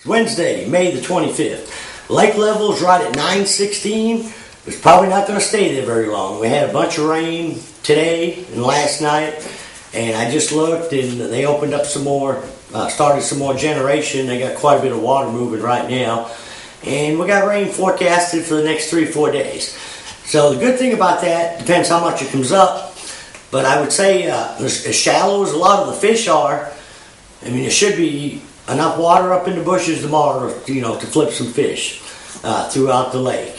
Wednesday, May the 25th. Lake level is right at 916. It's probably not going to stay there very long. We had a bunch of rain today and last night, and I just looked and they opened up some more, started some more generation. They got quite a bit of water moving right now, and we got rain forecasted for the next 3-4 days. So the good thing about that, depends how much it comes up, but I would say as shallow as a lot of the fish are, I mean, there should be enough water up in the bushes tomorrow, to flip some fish throughout the lake.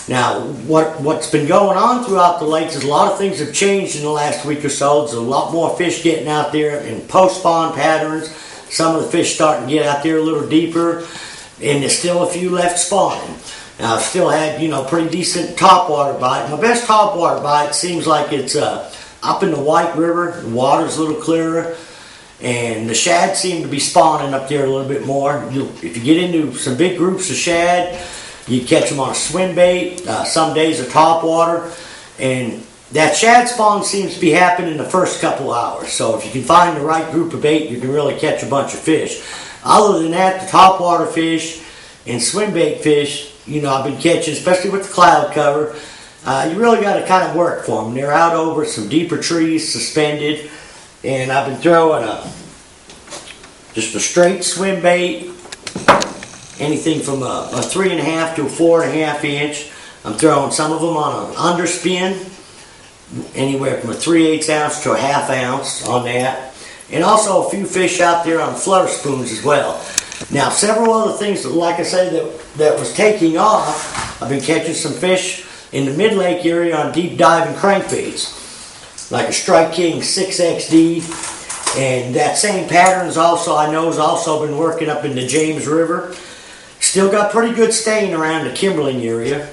Now, what's been going on throughout the lakes is a lot of things have changed in the last week or so. There's a lot more fish getting out there in post-spawn patterns. Some of the fish starting to get out there a little deeper, and there's still a few left spawning. Now, I've still had, pretty decent topwater bite. My best topwater bite seems like it's up in the White River. The water's a little clearer, and the shad seem to be spawning up there a little bit more. If you get into some big groups of shad, you catch them on a swim bait, some days of topwater, and that shad spawn seems to be happening in the first couple hours. So if you can find the right group of bait, you can really catch a bunch of fish. Other than that, the topwater fish and swim bait fish, I've been catching, especially with the cloud cover, you really got to kind of work for them. They're out over some deeper trees, suspended, and I've been throwing just a straight swim bait, anything from a 3.5 to a 4.5 inch. I'm throwing some of them on an underspin, anywhere from a 3/8 ounce to a 1/2 ounce on that. And also a few fish out there on flutter spoons as well. Now, several other things, like I said, that was taking off. I've been catching some fish in the mid-lake area on deep diving crankbaits, like a Strike King 6XD. And that same pattern's also, I know, has also been working up in the James River. Still got pretty good staying around the Kimberling area.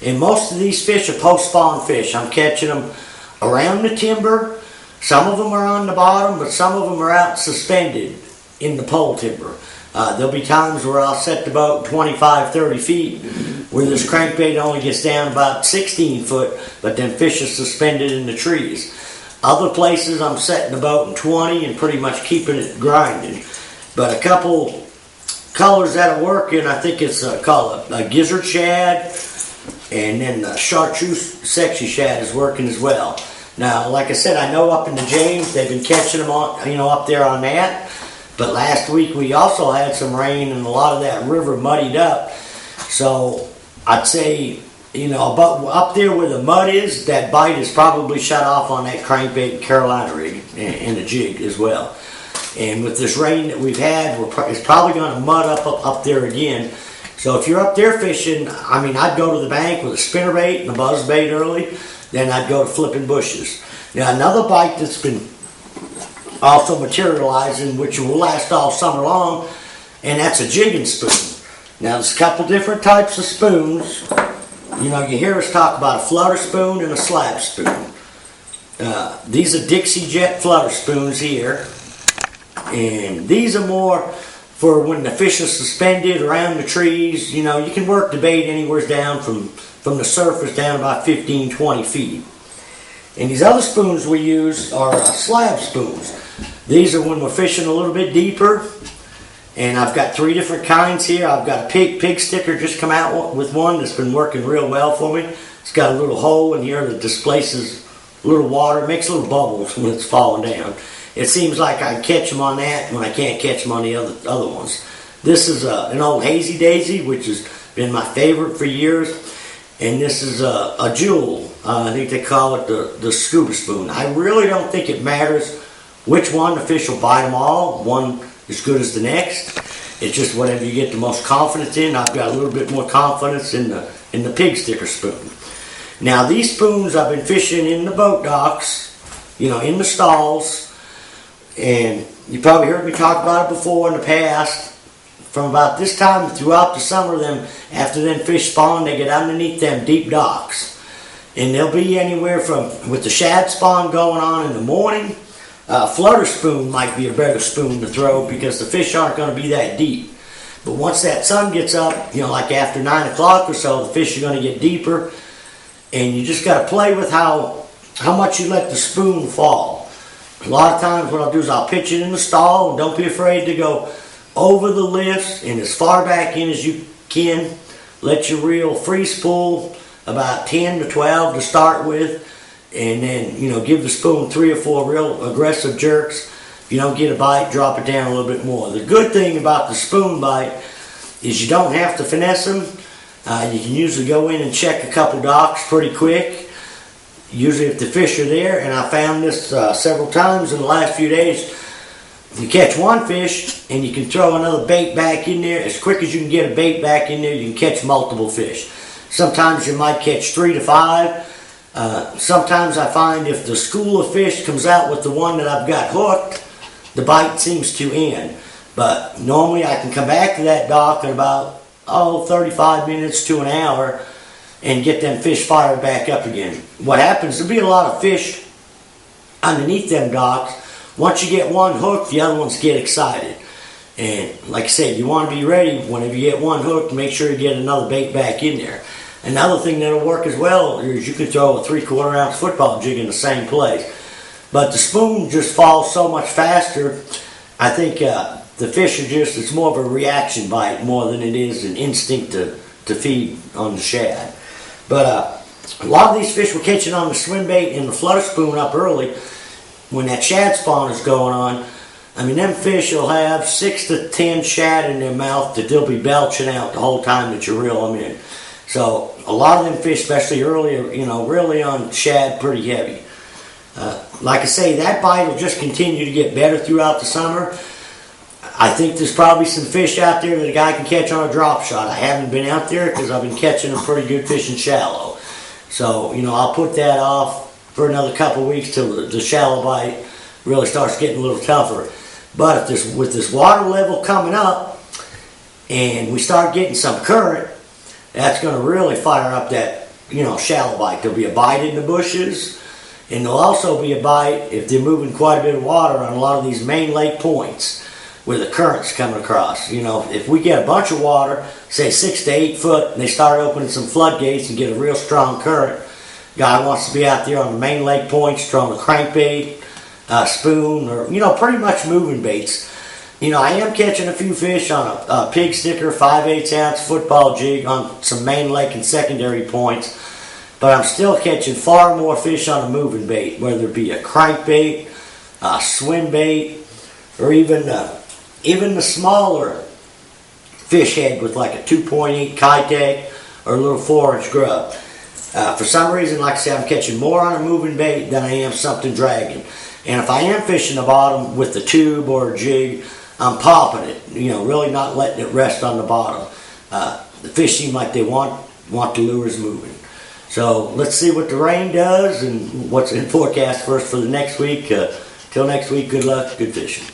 And most of these fish are post-spawn fish. I'm catching them around the timber. Some of them are on the bottom, but some of them are out suspended in the pole timber. There'll be times where I'll set the boat 25, 30 feet, where this crankbait only gets down about 16 foot, but then fish are suspended in the trees. Other places I'm setting the boat in 20 and pretty much keeping it grinding. But a couple colors that are working, I think it's called a gizzard shad, and then the chartreuse sexy shad is working as well. Now, like I said, I know up in the James they've been catching them on, up there on that. But last week we also had some rain and a lot of that river muddied up. So I'd say, up there where the mud is, that bite is probably shut off on that crankbait and Carolina rig and a jig as well. And with this rain that we've had, it's probably going to mud up there again. So if you're up there fishing, I'd go to the bank with a spinnerbait and a buzzbait early. Then I'd go to flipping bushes. Now, another bite that's been also materializing, which will last all summer long, and that's a jigging spoon. Now, there's a couple different types of spoons. You hear us talk about a flutter spoon and a slab spoon. These are Dixie Jet flutter spoons here. And these are more for when the fish is suspended around the trees. You can work the bait anywhere down from the surface down about 15, 20 feet. And these other spoons we use are slab spoons. These are when we're fishing a little bit deeper. And I've got 3 different kinds here. I've got a pig sticker just come out with one that's been working real well for me. It's got a little hole in here that displaces a little water. It makes little bubbles when it's falling down. It seems like I catch them on that when I can't catch them on the other ones. This is an old Hazy Daisy, which has been my favorite for years. And this is a jewel. I think they call it the scuba spoon. I really don't think it matters which one. The fish will bite them all. One as good as the next. It's just whatever you get the most confidence in. I've got a little bit more confidence in the pig sticker spoon. Now, these spoons I've been fishing in the boat docks, in the stalls. And you probably heard me talk about it before in the past. From about this time throughout the summer, after them fish spawn, they get underneath them deep docks. And they'll be anywhere from, with the shad spawn going on in the morning, flutter spoon might be a better spoon to throw because the fish aren't going to be that deep. But once that sun gets up, like after 9 o'clock or so, the fish are going to get deeper. And you just got to play with how much you let the spoon fall. A lot of times what I'll do is I'll pitch it in the stall, and don't be afraid to go over the lifts and as far back in as you can. Let your reel free spool about 10 to 12 to start with, and then give the spoon 3 or 4 real aggressive jerks. If you don't get a bite, drop it down a little bit more. The good thing about the spoon bite is you don't have to finesse them. You can usually go in and check a couple docks pretty quick, usually if the fish are there. And I found this several times in the last few days. You catch one fish and you can throw another bait back in there. As quick as you can get a bait back in there, you can catch multiple fish. Sometimes you might catch 3 to 5. Sometimes I find if the school of fish comes out with the one that I've got hooked, the bite seems to end. But normally I can come back to that dock in about 35 minutes to an hour and get them fish fired back up again. What happens, there'll be a lot of fish underneath them docks. Once you get one hooked, the other ones get excited. And like I said, you want to be ready whenever you get one hooked, make sure you get another bait back in there. Another thing that'll work as well is you can throw a 3/4 ounce football jig in the same place. But the spoon just falls so much faster. I think the fish are it's more of a reaction bite more than it is an instinct to feed on the shad. But a lot of these fish we're catching on the swim bait and the flutter spoon up early when that shad spawn is going on. I mean, them fish will have 6 to 10 shad in their mouth that they'll be belching out the whole time that you reel them in. So a lot of them fish, especially early, really on shad, pretty heavy. Like I say, that bite will just continue to get better throughout the summer. I think there's probably some fish out there that a guy can catch on a drop shot. I haven't been out there because I've been catching them pretty good fishing shallow. So, I'll put that off for another couple weeks till the shallow bite really starts getting a little tougher. But with this water level coming up and we start getting some current, that's going to really fire up that shallow bite. There'll be a bite in the bushes, and there'll also be a bite if they're moving quite a bit of water on a lot of these main lake points where the current's coming across. If we get a bunch of water, say 6 to 8 foot, and they start opening some floodgates and get a real strong current, guy wants to be out there on the main lake points throwing a crankbait, spoon, or pretty much moving baits. I am catching a few fish on a pig sticker 5/8 ounce football jig on some main lake and secondary points, but I'm still catching far more fish on a moving bait, whether it be a crankbait, a swim bait, or even the smaller fish head with like a 2.8 Kitech or a little 4-inch grub. For some reason, like I said, I'm catching more on a moving bait than I am something dragging. And if I am fishing the bottom with the tube or a jig, I'm popping it, really not letting it rest on the bottom. The fish seem like they want the lures moving. So let's see what the rain does and what's in forecast for us for the next week. Till next week, good luck, good fishing.